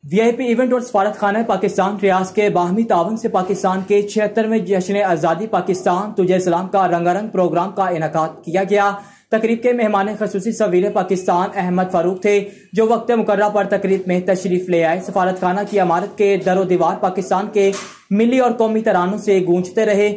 VIP event और सफारत खाना पाकिस्तान रियाज के बाहमी तावन से पाकिस्तान के 76वें जश्न आज़ादी पाकिस्तान तुझे सलाम का रंगारंग प्रोग्राम का इनेकाद किया गया। तकरीब के मेहमान खसूसी सफीर पाकिस्तान अहमद फारूक थे, जो वक्त मुकर्रर पर तकरीब में तशरीफ ले आए। सफारत खाना की इमारत के दरो दीवार पाकिस्तान के मिली और कौमी तरानों से गूंजते रहे।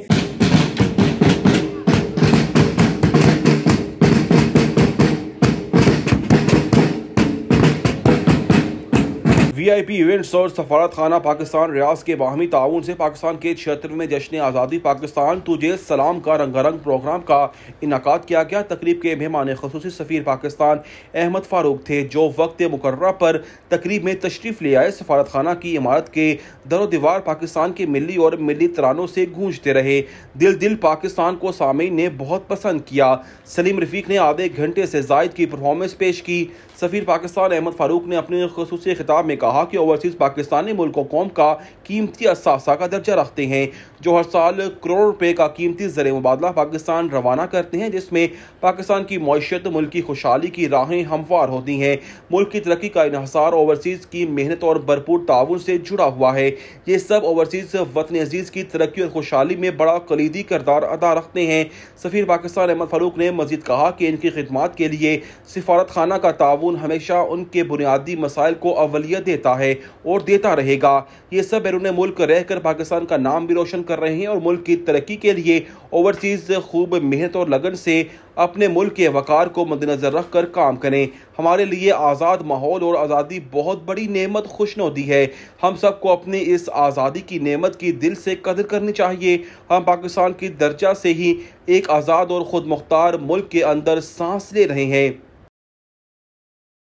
वीआईपी इवेंट्स और सफारत खाना पाकिस्तान रियाज के बाहमी ताउन से पाकिस्तान के 76वें जश्न आज़ादी पाकिस्तान तुझे सलाम का रंगारंग प्रोग्राम का इनेकाद किया गया। तकरीब के मेहमान खसूसी सफीर पाकिस्तान अहमद फारूक थे, जो वक्त मुकर्रर पर तकरीब में तशरीफ ले आए। सफारत खाना की इमारत के दरो दीवार पाकिस्तान के मिली और मिली तरानों से गूंजते रहे। दिल दिल पाकिस्तान को सामीन ने बहुत पसंद किया। सलीम रफीक ने आधे घंटे से जायद की परफॉर्मेंस पेश की। सफीर पाकिस्तान अहमद फारूक ने अपने खसूसी खिताब में कहा कि ओवरसीज पाकिस्तानी मुल्क कौम का कीमती असासा का दर्जा रखते हैं, जो हर साल करोड़ रुपए का कीमती ज़र मुबादला पाकिस्तान रवाना करते हैं, जिसमें पाकिस्तान की मईशत मुल्क की खुशहाली की राहें हमवार होती हैं। मुल्क की तरक्की का इन्हिसार ओवरसीज की मेहनत और भरपूर ताउन से जुड़ा हुआ है। ये सब ओवरसीज वतन अजीज की तरक्की और खुशहाली में बड़ा कलीदी किरदार अदा रखते हैं। सफीर पाकिस्तान अहमद फारूक ने मजीद कहा कि इनकी खिदमत के लिए सफारत खाना का ताउन हमेशा उनके बुनियादी मसाइल को अवलियत देता है और देता रहेगा। ये सब बैरून मुल्क रहकर पाकिस्तान का नाम भी रोशन कर रहे हैं और मुल्क की तरक्की के लिए ओवरसीज खूब मेहनत और लगन से अपने मुल्क के वकार को मद्देनजर रखकर काम करें। हमारे लिए आज़ाद माहौल और आज़ादी बहुत बड़ी नेमत खुशनुदी है। हम सबको अपनी इस आज़ादी की नेमत की दिल से कदर करनी चाहिए। हम पाकिस्तान की दर्जा से ही एक आज़ाद और खुद मुख्तार मुल्क के अंदर सांस ले रहे हैं।